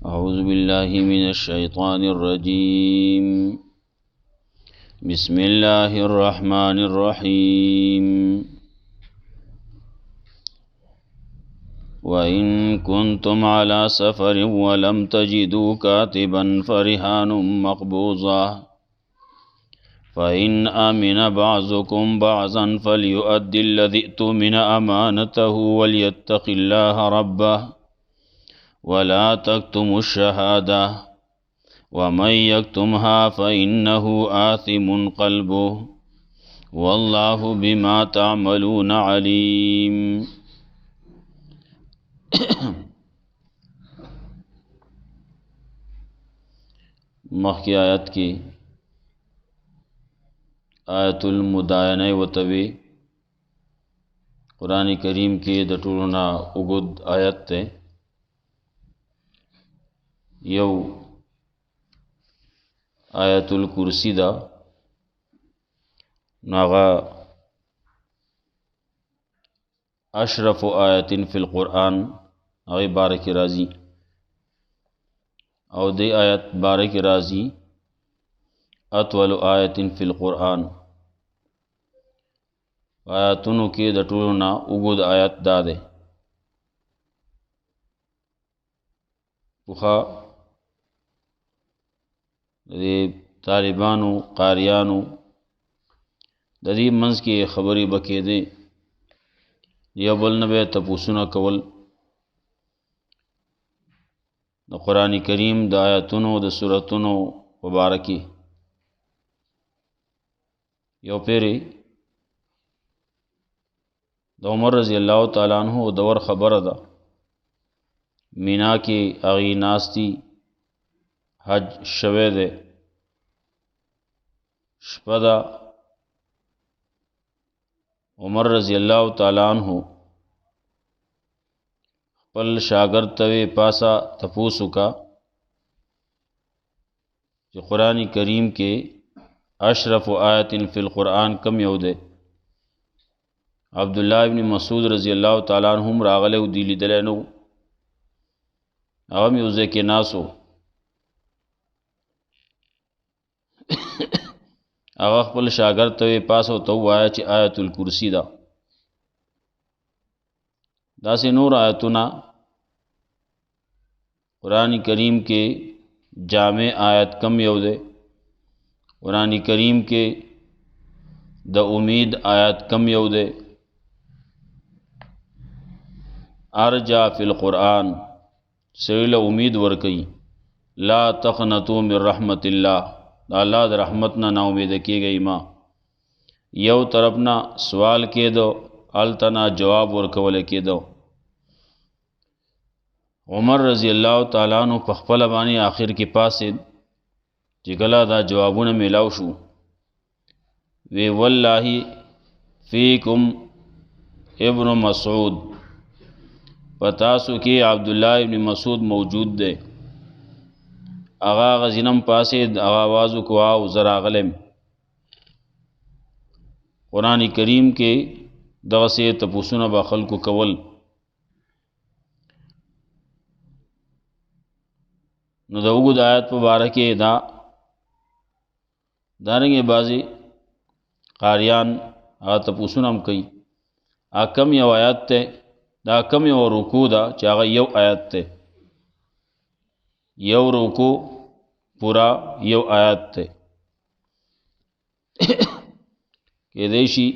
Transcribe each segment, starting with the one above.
اعوذ باللہ من الشیطان الرجیم بسم اللہ الرحمن الرحیم وَإِن كُنتُمْ عَلَى سَفَرٍ وَلَمْ تَجِدُوا كَاتِبًا فَرِهَانٌ مَقْبُوضَةٌ فَإِنْ آمِنَ بَعْضُكُمْ بَعْضًا فَلْيُؤَدِّ الَّذِي اؤْتُمِنَ أَمَانَتَهُ وَلْيَتَّقِ اللَّهَ رَبَّهُ وَلَا تَكْتُمُوا الشَّهَادَةَ وَمَنْ يَكْتُمْهَا فَإِنَّهُ آثِمٌ قَلْبُهُ وَاللَّهُ بِمَا تَعْمَلُونَ عَلِيمٌ۔ مخی آیت کی آیت المدائنہ وتوی قرآن کریم کی دٹولنا اگد آیت تے یو آیت الکرسی دا ناغا اشرف آیت فی القرآن اغی بارک رازی او دی آیت بارک رازی اطول آیت فی القرآن آیاتونو کی دٹولنا اگد آیت دا دے بخا دی طالبانو قاریانو دی منز کی خبری بکی دے یا بل نبی تپوسونا کول دا قرآن کریم دا آیاتونو دا سورتونو مبارکی یو پیری دا عمر رضی اللہ تعالیٰ عنہ دور خبر دا مینا کی اغی ناستی حج شوے دے شپدا عمر رضی اللہ تعالیٰ عنہ پل شاگرد توی پاسا تپوسو کا کہ قرآن کریم کے اشرف آیت فی القرآن کم یو دے عبداللہ ابن مسعود رضی اللہ تعالیٰ عنہم راغلے و دیلی دلینو اغم یوزے کے ناسو اغا خپل شاگرد توی پاسو تو آیا چی آیت الکرسی دا سے نور آیتنا قرآن کریم کے جامع آیت کم یو دے قرآن کریم کے دا امید آیت کم یو دے ارجا فی القرآن سویل امید ورکی لا تقنطوا من رحمت اللہ اللہ دا رحمتنا نا امید کی گئی ما یو طرفنا سوال کے دو التنا جواب ورکول کے دو عمر رضی اللہ تعالیٰ عنہ پخپل بانی آخر کی پاسد چکلا دا جوابون ملاو شو وی واللہ فیکم ابن مسعود پتاسو کی عبداللہ ابن مسعود موجود دے آغا غزینم پاسد آغا آوازو کو آو زراغلم قرآن کریم کے دغسی تپوسون با خلقو کول نو دا اگد آیت مبارکی دا دارنگی بازی قاریان آغا تپوسون ہم کئی کم یو آیت تے دا کم یو رکو دا چا آغا یو آیت تے یو رکو پورا یو آیت تے کہ دیشی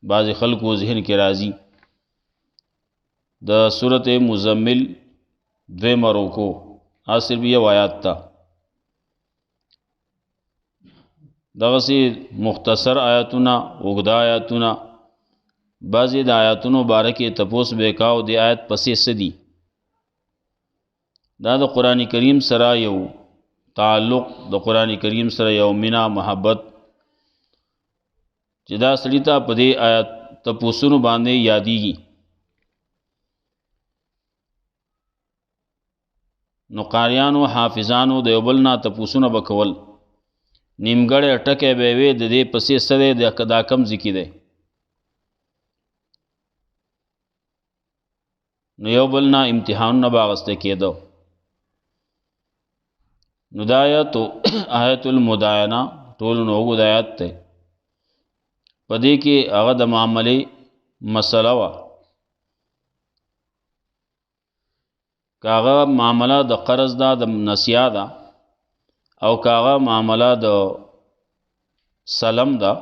بعض خلق و ذہن کے رازی دا سورت مزمل دوی مروکو آصر بھی یو آیات تا دا غسی مختصر آیاتونا اگدا آیاتونا بعضی دا آیاتونو بارکی تپوس بیکاو دی آیت پسی صدی دا قرآن کریم سرا یو تعلق دا قرآن کریم سرا یو منا محبت جدا سلیتا پدے آیات تپوسونو باندے یادیگی نو قاریانو حافظانو دیوبلنا تپوسونو بکول نیمگڑ اٹکے بیوے دے پسی سدے دا کم ذکی دے نو یو بلنا امتحان نہ باغستے کېدو نو دا آیت آیت المداینہ ټول نو وګو د آیات ته پدې کې هغه د معاملې مسله وا کاغه معامله د قرض دا د نسیا دا او کاغه معامله د سلم دا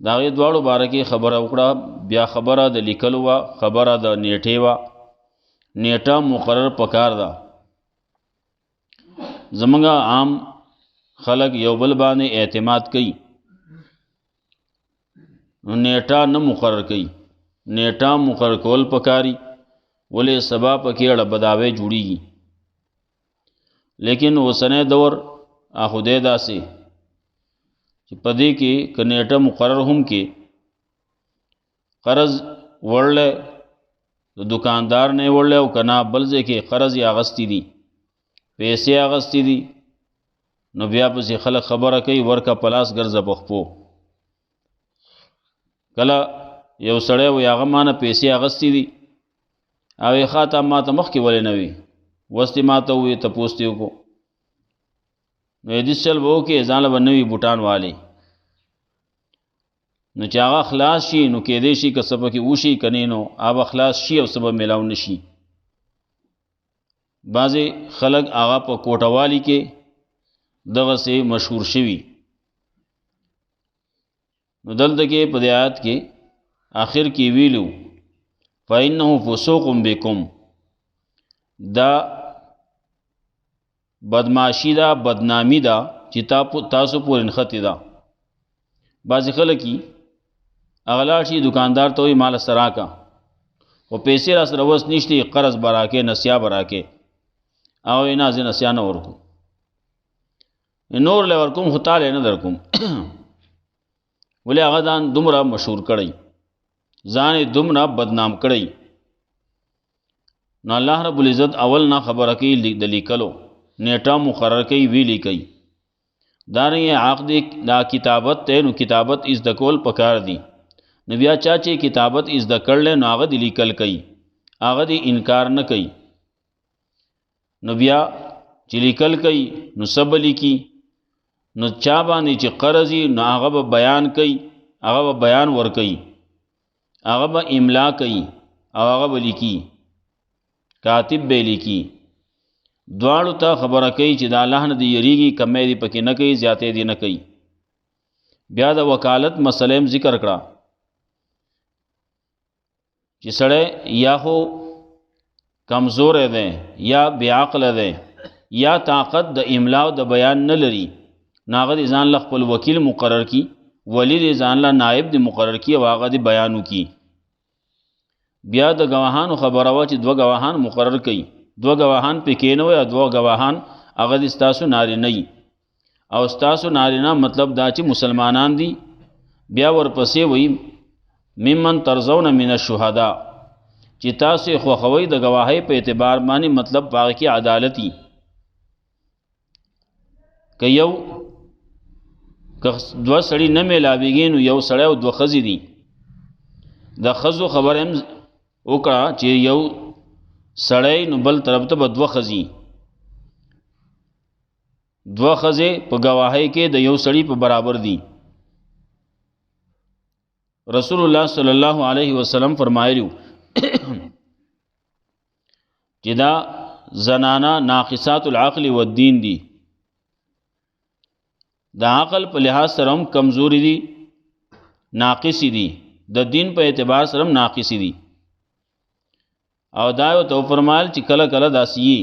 دا غي دواړو باره کې خبره وکړه بیا خبره د لیکلو وا خبره د نیټه وا نیټه مقرر پکار دا زمونږ عام خلق یو بل باندې اعتماد کوي نو نیټه نه مقرر کوي نیټه مقرر کول پکاري ولې سبا پکې اړه بداوي جوړیږي لیکن اوسنه دور اخوده داسي چې پدې کې کنيټه مقرر هم کې قرض ورل د دکاندار نه ورل او کنا بل ځکه قرض یې اغستی دي پیسې اغستی دي نو بیا په خلک خبره کوي ورکا پلاس ګرځه بخپو کله یو سړی و هغه مانه پیسې اغستی دي او یې خاطه ماته مخکې ولې نه وي وستې ماته وې ته پوښتې وکړو نو دې چل وو کې ځان له نوې بوټان والی نو چې هغه خلاص شي نو کې دې شي که سبا کې وشي کني نو آب خلاص شي او سبا ملاو نشي بعضې خلک هغه په کوټوالی کې دغه سي مشهور شوي نو دلته کې په دې آیات کې آخر کې ویلو فإنه فسوق بكم دا بدماشی دا بدنامی دا چې تاسو پورې نختی دا بعضې خلک اغلا شي دکاندار ته وي مال سره کا او پیسې را سره وس نشته قرض براکې نسیا براکې او نه ځنه نسیا نه ورکو نور له ورکوم خو تعالی نه درکوم ولې هغه ځان دومره مشهور کړی ځان دومره بدنام کړی نو الله رب العزت اول نه خبره کوي د لیکلو نیټه مقرر کوي ویلی کوي دا نه عقد دا کتابت ته نو کتابت از د کول پکار دی نو بیا چا چې کتابت از د کړل نو هغه د لیکل کوي هغه د انکار نه کوي نو بیا چې لیکل کوي نو سب لیکي نو چا باندې چې قرضی نو هغه به بیان کوي هغه به بیان ور کوي هغه به املا کوي او هغه به لیکي کاتب به لیکي دواړو ته خبره کوي چې د الله نه دی یریږي کمې دی پکې نه کوي زیاتې دی نه کوي بیا د وکالت مسلم ذکر کړه چې سړی یا خو کمزور دی یا بی عقل دی یا طاقت د املا او د بیان نه لري ناغه دی ځان له خپل وکیل مقرر کی ولی دی ځان له نائب دی مقرر کی او هغه دی بیانو کی بیا د گواهانو خبره وا چې دوه گواهان مقرر کړي دوه گواهان پکې نه وي او دوه گواهان هغه د ستاسو نارینه ای او ستاسو نارینه مطلب دا چې مسلمانان دي بیا ورپسې وایي ممن ترزون من الشهداء چې تاسو خوښوي د گواهی په اعتبار باندې مطلب باغ کې عدالتي که یو که دوه سړي نه میلاویږي نو یو سړی او دوه ښځې دي د ښځو خبره هم وکړه چې یو سړی نو بل طرف ته به دوه ښځې دوه ښځې په گواهی کې د یو سړي په برابر دي رسول الله صلی الله علیه وسلم فرمایلیو چې دا زنانه ناقصات العقل والدین دي د عقل په لحاظ سره هم کمزوري دي ناقصي دي د دین په اعتبار سره هم ناقصي دي او دا یو تو فرمایل چې کله کله داسي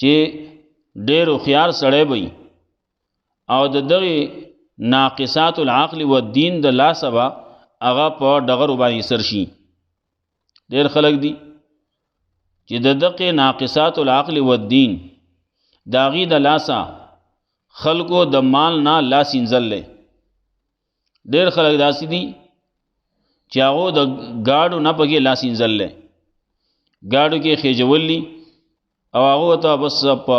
چې ډېر خيار سړی وي او د دغه ناقصات العقل والدین د لا سبا هغه په ډغر باندې سر شي ډېر خلک دي چې د دغه ناقصات العقل والدین داغي د لاسا خلقو د مال نه لاس انزل له ډېر خلک داسي دي چې هغه د گاډو نه پګي لاس انزل له گاډو کې خېجوللی او هغه ته بس په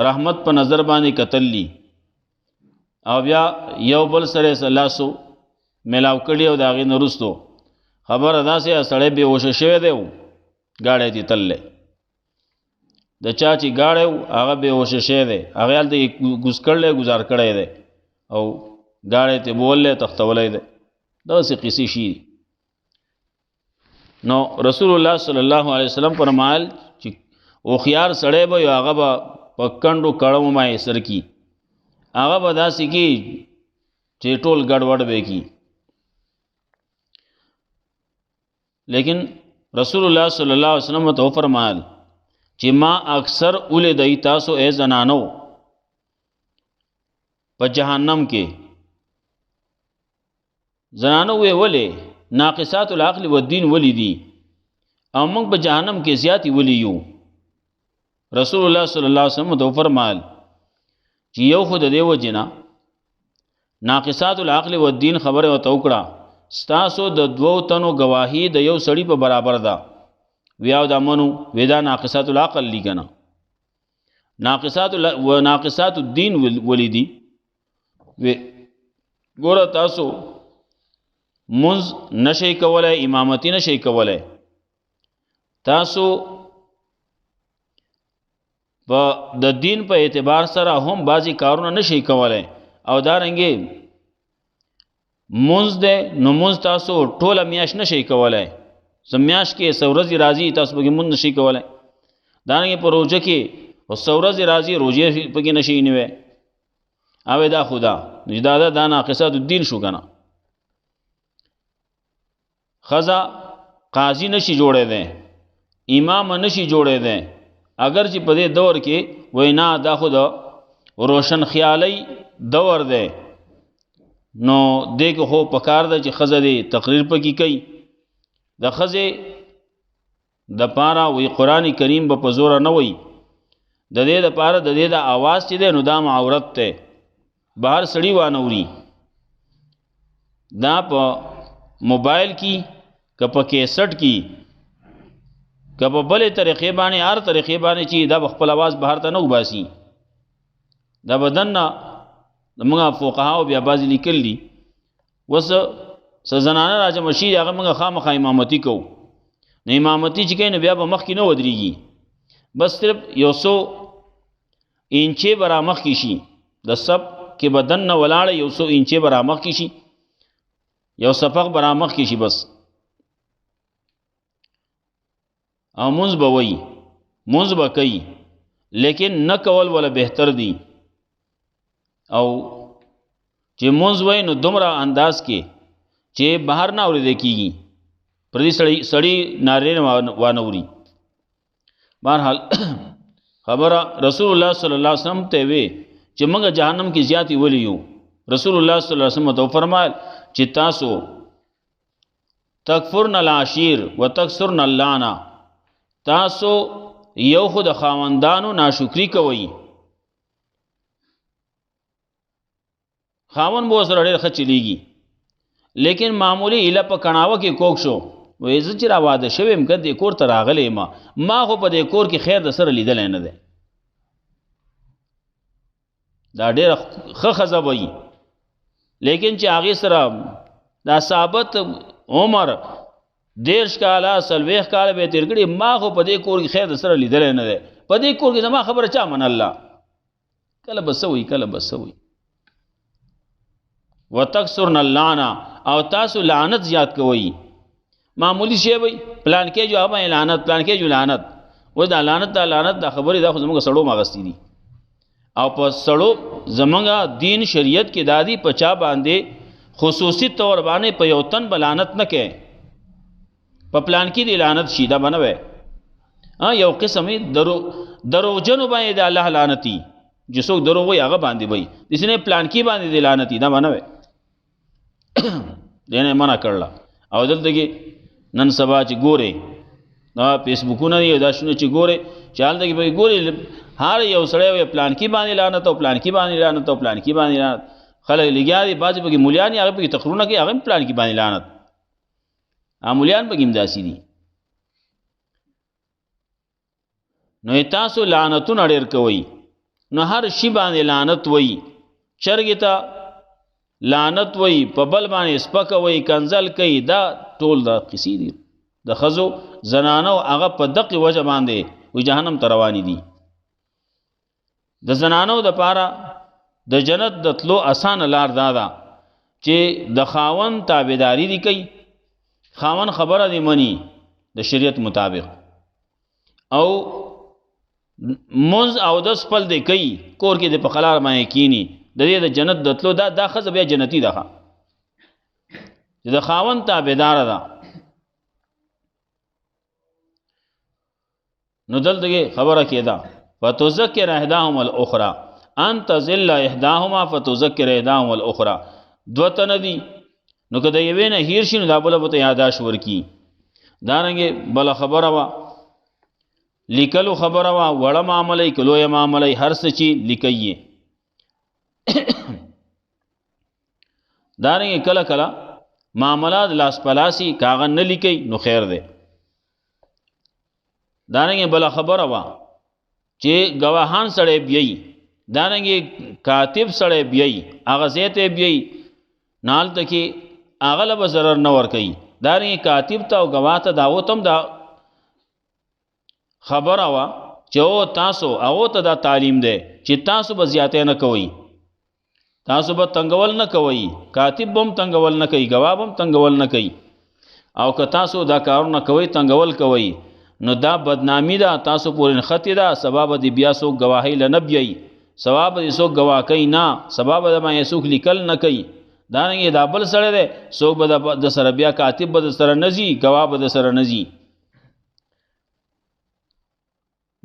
رحمت په نظر باندې قتللی او بیا یو بل سره لاسو ملاو کړي او داغې نرستو خبر ادا سي سړی به وشه شوی دی گاډی دي تلله د چا چې گاړی و هغه بې هوشه شوی دی، هغې هلته یې کوز کړلی ګزار کړی دی او گاړی ته بوللی تختولی دی. دغسې قصې شي. نو رسول الله صلی الله علیه وسلم فرمایل چې هوښیار سړی به یو هغه به په کنډو کړمو باندې سر کی، هغه به داسې کی چې ټول ګډوډ به کی. لیکن رسول الله صلی الله علیه وسلم ته فرمایل چې ما اکثر ولیدی تاسو ای زنانو په جهنم کې. زنانو وی ولې ناقصات العقل والدین ولی دي او موږ په جهنم کې زیاتی ولی یو؟ رسول الله صلی الله علیه وسلم ته فرمایل چې یو خود دی وجنا ناقصات العقل والدین خبره او توکړه ستاسو د دوو تنو گواهی د یو سړی په برابر ده. ویاو دا منو ودا ناقصات العقل لګنه ناقصات الدین ولیدي. وی ګوره تاسو منز نشي کولای، امامتی نشي کولای، تاسو د دین په اعتبار سره هم بعضی کارونه نشي کولای او دارنګې منز ده نو منز تاسو ټوله میاش نشي کولای. سمیاش کې سورځي راځي تاسو پکې منز نشي کولای. دارنګې په روزه کې سورځي راځي روزه پکې نشي نیوي. او دا خدا نجداده دا ناقصات الدین شو کنه. خزا قاضی نشي جوړې ده، امام نشي جوړې ده. اگر چې په دې دور کې وینا دا خود روشن خیالی دور ده نو دې کې خو پکار ده چې خزه دې تقریر پکې کوي. د خزه د پاره وی قرآن کریم په زور نه وي، د دې د پاره د دې د आवाज چې ده نو دا عورت ته بهر سړی وانوري. دا په موبایل کې که په کیسټ کې که په بلې طریقې باندې هر طریقې باندې چې دا خپل आवाज بهر ته نه وباسي. دا بدن نه موږ فقها او بیا بعضې لیکل دي وس زنانه راجمع شي هغه موږ خامخا امامتي کوو. نو امامتي چې کوي نو بیا به مخکې نه ودرېږي، بس صرف یو څو انچې به رامخکې شي، د سب کې بدن نه ولاړه یو څو انچې به رامخکې شي، یو صفق به رامخکې شي بس. او منز به وی منز به کوي لیکن نه کول ولا بهتر دی. او چې منز وی نو دومره انداز کې چې بهر نه اورېدل کېږي، پر دې سړی نارې وانوري. بهرحال خبره رسول الله صلی الله علیه وسلم ته وی چې موږ جهنم کې زیاتی ولی یو. رسول الله صلی الله علیه وسلم ته فرمایل چې تاسو تکفرن العشیر وتکثرن اللعنه، تاسو یو خود خاوندانو ناشکری کوي. خاوند به سره ډېر ښه چلیږي لیکن معمولی ایله په کڼاوه کې کوک شو وایي زه چې را واده شوی یم که دې کور ته راغلی یم ما خو په دې کور کې خیر د سره لیدلی نه دی. دا ډېره ښه ښځه به وي لیکن چې هغې سره دا ثابت عمر 30 کاله 40 کاله به تیر کړي ما خو په دې کور کې خیر د سره لیدلی نه دی، په دې کور کې زما خبره چا منله؟ کله به څه وي کله به څه وي. وتکثرن اللعنه، او تاسو لعنت زیات کوئ. معمولی شی وي پلان کې جو هغه لعنت، پلان کې جو لعنت، و دا لعنت دا خبرې دا خو زموږ سړو ماغستی دي. او په سړو زمونږ دین شریعت کې دادی په چا باندې خصوصي طور باندې په یو تن بلانت نه کوي، په پلان کې دی لعنت شي دا بنوي. یو قسم دروغجنو باندې د الله لعنتی چې څوک دروغ وي هغه باندې وي، دسنه پلان کې باندې دی لعنتی دا بنوي دینه منع کړل. او دلته کې نن سبا چې ګوره دا فیسبوکونه دی دا شنو چې ګوره چال دغه به ګوره هر یو سړی وي پلان کې باندې لعنت او پلان کې باندې لعنت او پلان کې باندې لعنت. خلک لګیا دي بعضې پکې مولیان هغه پکې تقریرونه کوي هغه پلان کې باندې لعنت، مولیان پکې همداسې دي. نو تاسو لعنتونه ډېر کوئ، نو هر شي باندې لعنت وایي، چرګې ته لعنت وایي، په بل باندې سپکه وایي، کنځل کوي، دا ټول دا قصې دي د ښځو زنانو هغه په دقې وجه باندې وي جهنم ته روانې دي. د زنانو د پاره د جنت د تلو آسان لار دادا چې د خاون تابعداري دی کوي، خاون خبره دی منی د شریعت مطابق، او منز او د سپل دی کوي، کور کې د پخلار باندې کینی، د دې د جنت د تلو دا خزه بیا جنتی ده چې د خاون تابعدار ده. نو دلته خبره کېده فتذکر احداهما الاخرى، انت ذل احداهما فتذکر احداهما الاخرى، دو تن دي نو که د یوې نه هیر شي نو دا بله به ته یاداش ورکي. دارنګې بله خبره وه لیکلو خبره وه، وړه معامله که لویه معامله هر څه چې لیکئ یې. دارنګې کله کله معاملات لاس پلاسي کاغذ نه لیکئ نو خیر دی. دارنګې بله خبره وه چې ګواهان سړی بیایي، دارنګې کاتب سړی بیایي، هغه ځای ته بیایي نو هلته کې هغه له به ضرر نه ورکوي. دارنګې کاتب ته او ګواه ته د هغو ته هم دا خبره وه چې او تاسو هغو ته دا تعلیم دی چې تاسو به زیاتی نه کوئ، تاسو به تنګول نه کوئ، کاتب به هم تنګول نه کوي، ګواه به هم تنګول نه کوي. او که تاسو دا کارونه کوئ تنګول کوئ نو دا بدنامی ده، تاسو پورې نښتې ده، سبا به دې بیا څوک ګواهۍ له نه بیایي، سبا به دې څوک ګواه کوي نه، سبا به د باندې څوک لیکل نه کوي. دارنګې دا بل سړی دی څوک به د سره بیا کاتب به د سره نه ځي، ګواه به د سره نه ځي.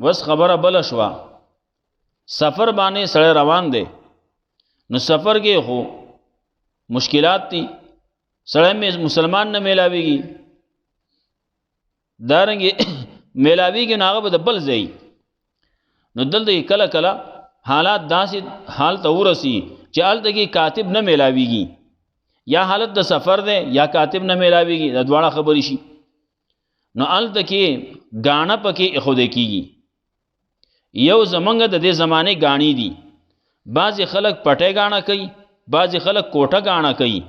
بس خبره بله شوه سفر باندې سړی روان دی، نو سفر کې خو مشکلات دي، سړی مسلمان نه میلاویږي، دارنګې میلاویږي نو هغه به د بل ځای. نو دلته کله کله حالات داسې حال ته ورسي چې هلته کې کاتب نه میلاویږي، یا حالت د سفر دی یا کاتب نه میلاویږي، د دواړه خبرې شي. نو هلته کې ګاڼه پکې ایښودی کېږي. یو زمونږ د دې زمانې ګاڼې دي، بعضې خلک پټۍ ګاڼه کوي، بعضې خلک کوټه ګاڼه کوي،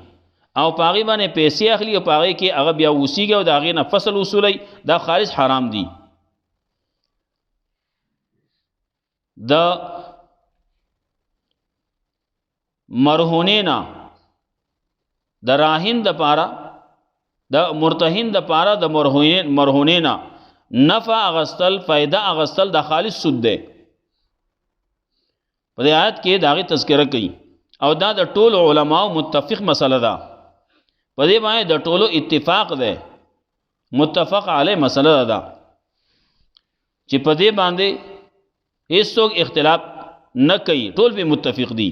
او په هغې باندې پیسې اخلي او په هغې کې هغه بیا اوسیږي او د هغې نه فصل وصولوي. دا خالص حرام دي. د مرهونې نه د راهن د پاره د مرتهن د پاره د مرهونې نه نفع اغستل، فائدہ اغستل دا خالص سود دی. په دې آیت کې د هغې تذکره کوي او دا د ټولو علماو متفق مسله ده، په دې باندې د ټولو اتفاق دی، متفق علیه مسله ده چې په دې باندې هیڅوک اختلاف نه کوي، ټول به متفق دي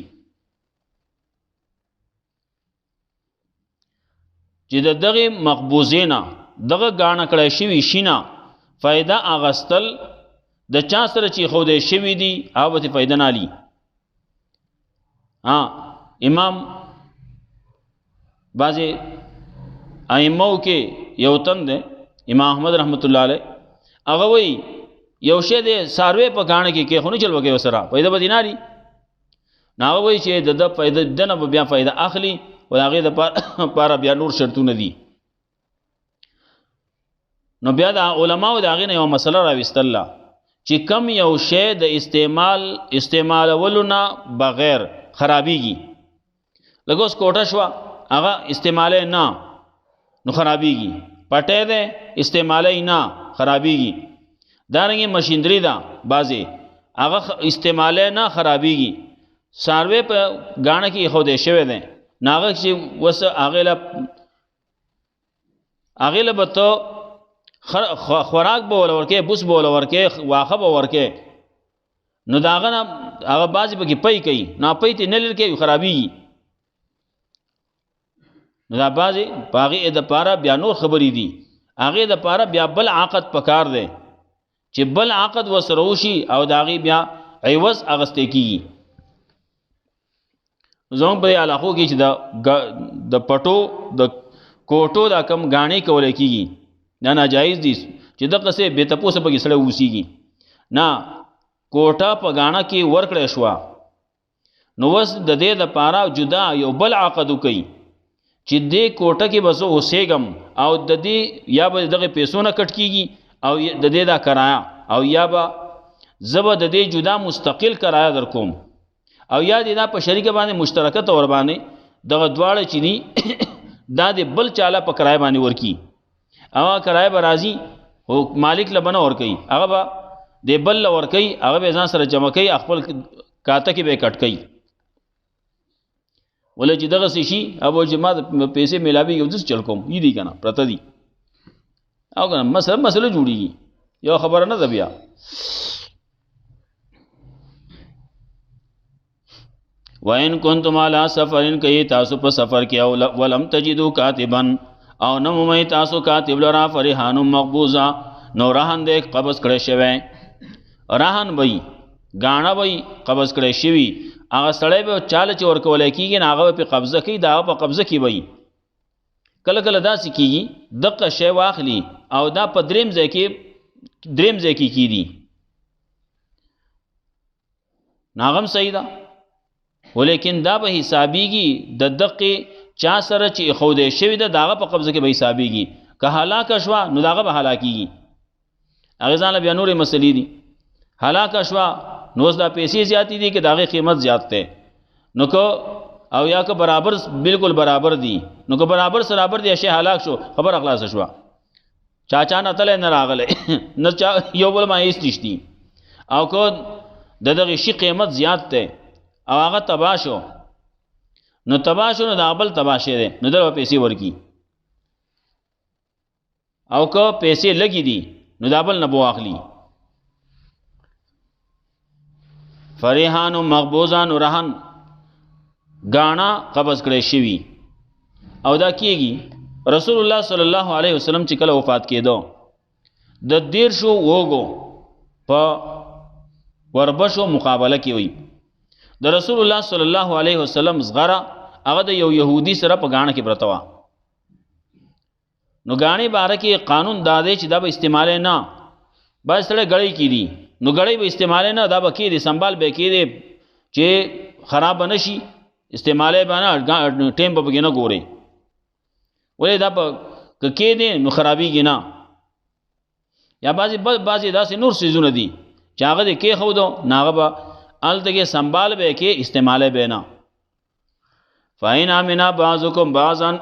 چې د دغه مقبوضې نه دغه ګاڼه کړی شوي شي نه فایده اغستل د چا سره چې ښودی شوي دي هغه به فایده نه اخلي. امام بعضې ائمو کې یو تن دی امام محمد رحمت الله علیه، هغه وایي یو شی دی څاروی په ګاڼه کې خو نه چل وکړي ورسره فایده به دې نه اخلي. نو هغه وایي چې د فایده د نه به بیا فایده اخلي او د هغې دپاره بیا نور شرطونه دي. نو بیا د علماو د هغې نه یوه مسله راویستله چې کم یو شی د استعمالولو نه بغیر خرابیږي، لکه اوس کوټه شوه هغه استعمالی نه نو خرابیږي، پټی دی استعمالی نه خرابیږي، دارنګې مشینري ده بعضې هغه استعمالی نه خرابیږي. څاروی په ګاڼه کې ایښودی شوی دی نو هغه چې اوس هغې له به ته خوراک به وله ورکې، بوس به وله ورکې، واښه به ورکې، نو د هغه نه هغه بعضې پکې پی کوي، نو پی ته نه لرې کوي خرابیږي. نو دا بعضې په هغې دپاره بیا نور خبرې دي، هغې دپاره بیا بل عقد پکار دی چې بل عقد ورسره وشي او د هغې بیا عوض اخیستی کېږي. زموږ په دې علاقو کې چې د پټو د کوټو دا کم ګاڼې کولی کېږي دا ناجایز دي چې دغسې بې تپوسه پکې سړی اوسېږي. نه، کوټه په ګاڼه کې ورکړی شوه نو اوس د دې دپاره جدا یو بل عقد وکوي چې دې کوټه کې به زه اوسېږم او د دې یا به دغې پیسو نه کټ کېږي او د دې دا کرایه او یا به زبر د دې جدا مستقل کرایه در کوم او یا دې دا په شریک باندې مشترکه تور باندې دغه دواړه چې دي دا د بل چاله په کرایه باندې ورکی او کرایه به راځي او مالک لبنه ور کوي هغه به د بل ور کوي هغه به ځان سره جمع کوي خپل کاته کې به کټ کوي ولې چې دغه شي ابو جماعت پیسې ملاوي یو ځل چل کوم یی دي کنه پرته دي او کنه مسله جوړیږي یو خبره نه ده بیا وَإِن كُنتُمْ عَلَى سَفَرٍ کئی تاسو په سفر کې او ولم تجدوا کاتبا او نمومئ تاسو کاتب لرا فرحان مقبوضا نو رهن دې قبض کړی شوی رهن وای غاڼه وای قبض کړی شوی هغه سړی به چاله چې ورکول کېږي هغه په قبضه کې دا په قبضه کې وای کله کله داسې کېږي دغه شی واخلي او دا په دریم ځای کې کېدي ناغم صحیح ده ولیکن دا به حسابيږي د دقه چا سره چې خوده شوی ده داغه په قبضه کې به حسابيږي که هلاک شوا نو داغه به هلاکیږي هغه ځان بیا نورې مسلې دي هلاک شوا نو دا پیسې زیاتی دي که داغه قیمت زیات ده نو کو او یا که برابر بالکل برابر دي نو که برابر دي شی هلاک شو خبر اخلاص شوا چاچا نه تل نه راغله نه چا یو بل ما هیڅ نشتی او کو دغه شی قیمت زیات ده او هغه تباشو نو د ابل تباشه ده نو در پیسې ورکی او که پیسې لګی دي نو د ابل نه بو اخلي فریحان مقبوضان رهن غاڼه قبض کړي شوی او دا کیږي رسول الله صلی الله علیه وسلم چې کله وفات کېدو د 13 وګو په وربشو مقابله کې وي د رسول الله صلی الله علیه وسلم زغره هغه د یو يهودي سره په غاڼه کې پرتوا نو غاڼې باره کې قانون دادې چې دا به استعمال نه بس سره غړې کیدي نو غړې به استعمال نه دا به کېدي سنبال به کېدي چې خراب نشي استعمال به نه ټیم په بګینه ګوري ولې دا په کېدي نو خرابېږي نه یا بعضی داسې نور سيزونه دي چې هغه دې کې خو دو ناغه به التګه سنبال به کې استعمال به نه فاین امنا بعضکم بعضن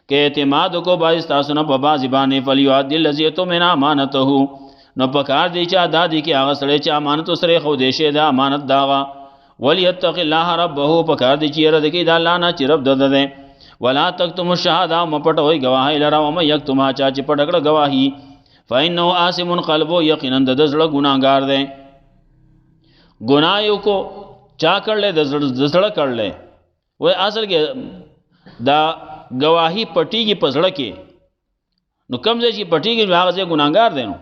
کې اعتماد کو باعث تاسو نه په بعض باندې فلیاد الذی تمنا امانته نو پکار دی چې ادا دی کې هغه سره چې امانت سره خو دې شه دا امانت داغه وليتق الله ربه پکار دی چې رد کې دا الله نه چې رب دده ولا تکتم الشهاده مپټوي گواهی لرا او مې یکتما چا چې پټکړه گواهی فإنه آثم قلبه یقینا د زړه ګناګار دی گناہوں کو چا کر لے دزڑ کر لے وہ اصل کے دا گواہی پٹی کی پزڑ کے نو کم سے چی پٹی کی واغ سے گناہگار دینو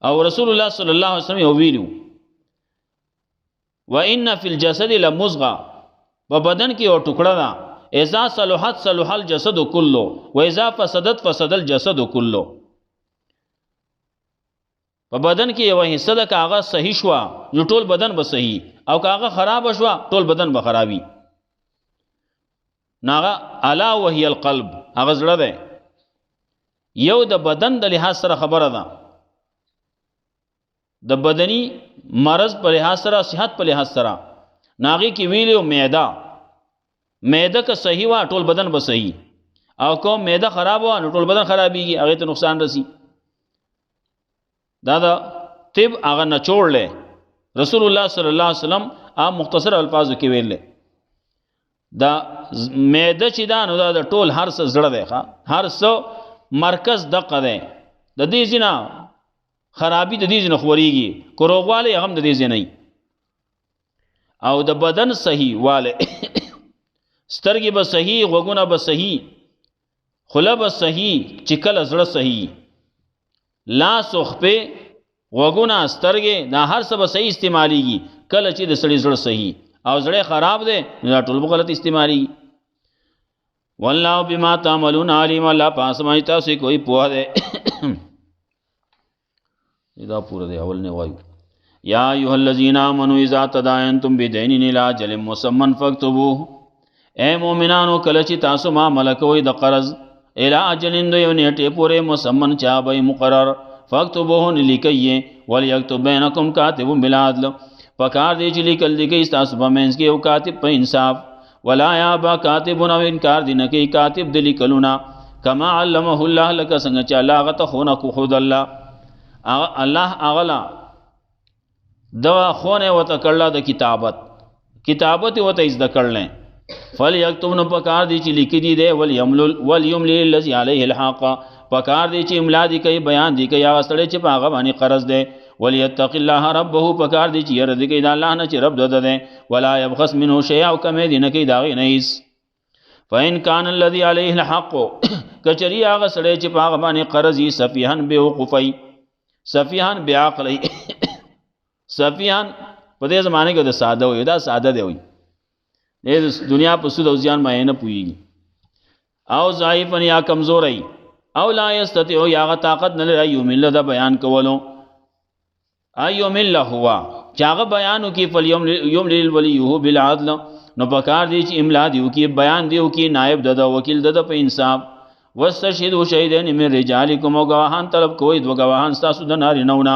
او رسول اللہ صلی اللہ علیہ وسلم ویلو وَإِنَّ فِي الْجَسَدِ لَمُزْغَى وبدن کی اور ٹکڑا دا اذا صلحت صلح الجسد كله واذا فسدت فسد الجسد كله په بدن کې یو حصہ د کاغذ صحیح شوا یو ټول بدن به صحیح او کاغذ خراب شوا ټول بدن به خرابي ناغه الا وهي القلب هغه زړه ده یو د بدن د لحاظ سره خبره ده د بدني مرض په لحاظ سره صحت په لحاظ سره ناغه کې ویلو معده که صحیح وا ټول بدن به صحیح او کوم معده خراب وا نو ټول بدن خرابيږي هغه ته نقصان رسی دا طب هغه نه چوړلې رسول الله صلی الله علیه وسلم مختصر الفاظو کې ویل دا معده چې دا نو دا ټول هر څه زړه دی هر څه مرکز دقه دی د دې زینا خرابي د دې زینا خوريږي کروغواله هم د دې زینې او د بدن صحیح والے سترګې به صحیح غوګونه به صحیح خله به صحیح چکل زړه صحیح لاس او خپې غوګونه سترګې دا هر څه به صحیح استعماليږي کله چې د سړي زړه صحیح او زړه خراب دی دا ټول به غلط استعمالي والله بما تعملون علیم الله پاسمای تاسو کوئی پوهه ده دا پورا دی اول نه وایو یا ایها الذین آمنوا اذا تداینتم بدین الى اجل مسمى فاكتبوه اے مومنانو کله چې تاسو ما ملکوي د قرض الى اجل یو نیټه پورې مسمن چا به مقرر فاكتبوه لیکئ ولیکتب بینکم کاتب بالعدل پکار دی چې لیکل دی کوي ستاسو په منځ کې یو کاتب په انصاف ولا یابا کاتب او انکار دی نه کوي کاتب د لیکلونه کما علمه الله لك څنګه چې الله هغه ته ښوونه کو خود الله اغلا دوا خونه وته کړله د کتابت وته زده کړل فلیکتب نو پکار دی چې لیکي دی دی وليملل الذي عليه الحق پکار دی چې املا دی کوي بیان دی کوي هغه سړی چې په هغه باندې قرض دی وليتق الله ربه پکار دی چې ير دی کوي د الله نه چې رب دده دی ولا يبخس منه شيئا او کم دی نه کوي دا غي نه فإن كان الذي عليه الحق کچری هغه سړی چې په هغه باندې قرض یې سفیهن بیوقفی سفیهن بیعقلی سفیهن په دې زمانه کې د ساده وي دا ساده دی وي د دنیا په سود او زیان مې نه پويږي او ضعیفن یا کمزوري او لا یستطيع یا غ طاقت نه لري یومل دا بیان کولو ایومل هوا چاغه بیانو کې فلیوم یومل ولیه بالعدل نو پکار دی چې املا دیو کې بیان دیو کې نائب د وکیل د په انصاف واستشهدوا شهیدین من رجالکم او گواهان طلب کوی دو گواهان تاسو د نارینهونه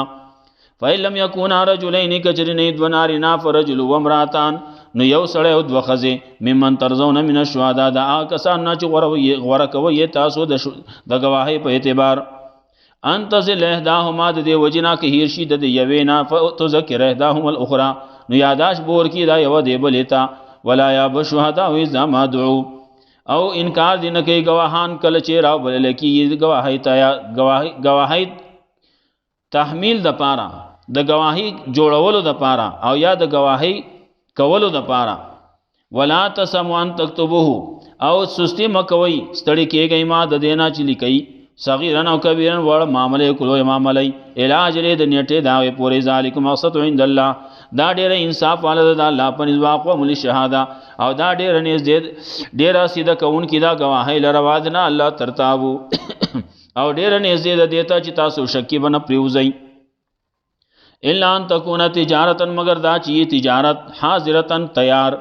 فإن لم يكونا رجلين کچرین دو نارینا فرجل و امراتان نو یو سړی او دوه ښځې ممن ترضون من الشهداء دا کسان نه چې غوره کوي تاسو د گواهی په اعتبار انتظل احداهما د دې وجنا کې هیر شي د یوینا فتذکر احداهما الاخرى نو یاداش بور کی دا یو دی بلتا ولا یاب الشهداء اذا ما دعوا او انکار دین کوي گواهان کله چې راو بلل کی گواهی تحمیل د پاره د گواهی جوړولو د پاره او یا د گواهی کولو د پاره ولا تسموا ان تكتبوه او سستی مکوي ستړي کېږي ما د دینا چې لیکي صغیرن او کبیرن وړ معاملې کولو معاملې علاج لري د نیټه دا پورې ذالک مقصد عند الله دا ډېر انصاف والد د الله په نسبت او مل شهاده او دا ډېر نږدې ډېر سیده کون کی دا گواهی لرواز نه الله ترتابو او ډېر نږدې د دیتا چې تاسو شکی بنه پریوزي الا ان تكون تجارتا مگر دا چې تجارت حاضرتن تیار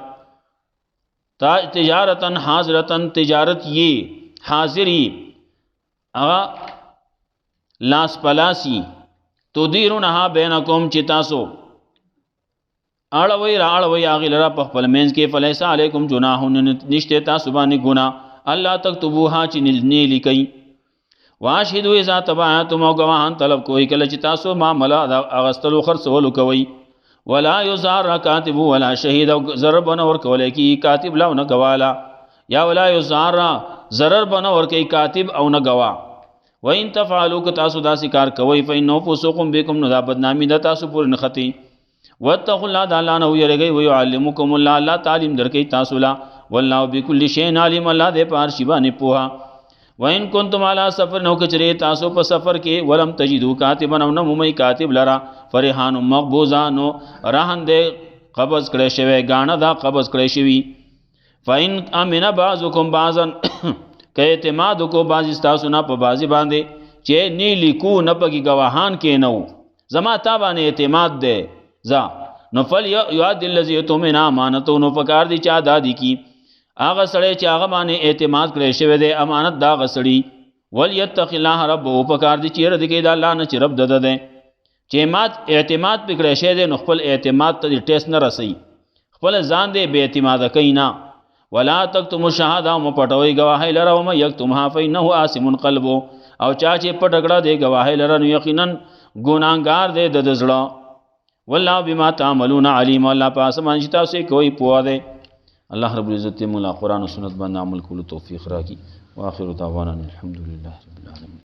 تجارتن حاضرتن تجارت یہ حاضری اغا لاس پلاسی تدیرونها بینکم چې تاسو اړوي راړوي هغه لرا په خپل مینس کې فلیس علیکم جناح نشته تاسو باندې ګناه الله تکتبوها چې نه لیکي واشهدوا اذا تبعتم او گواهان طلب کوي کله چې تاسو معاملہ اغستلو خرڅولو کوي ولا یزار کاتب ولا شهید او ضرر بنور کولای کی کاتب لا نه گوالا یا ولا یزار ضرر بنور کوي کاتب او نه گوا و ان تفعلوا که تاسو دا کار کوي فإنه فسوق بكم نو دا بدنامی د تاسو پور نه ختی واتقوا الله تعالی نو یریږي و يعلمکم الله الله تعلیم درکې تاسو لا والله بكل شيء علیم الله دې پار شی باندې پوها وین کنتم علی سفر نو کچری تاسو په سفر کې ولم تجدو کاتبا نو نمومی کاتب لرا فرحان مقبوضا نو رهن دې قبض کړي شوی غاڼه دا قبض کړي شوی فین امن بعضکم بعضا که اعتماد کو بعض تاسو نه په بعضی باندې چې نی لیکو نه پکې گواهان کې نو زما تا باندې اعتماد ده ذا نو فل یعد الذی یتمن امانته نو فکار دی چا دادی کی هغه سړی چې هغه باندې اعتماد کړی شوی دی امانت دا غسړي وليتق الله ربه پکار دی چې رد کې دا الله نه چې رب دده ده چې اعتماد پکړی شوی دی نو خپل اعتماد ته ټیس نه رسي خپل ځان دی به اعتماد کینا ولا تکتموا الشهاده مپټوي گواهی لره او یکتمها فإنه آثم قلبه او چا چې پټکړه دی گواهی لره نو یقینا ګناګار دی د زړه والله بما تعملون علیم الله پاس باندې تاسو کوئی پوهه دی الله رب العزت مولا قرآن و سنت باندې عمل کولو توفیق راکړي واخر دعوانا الحمدلله رب العالمین.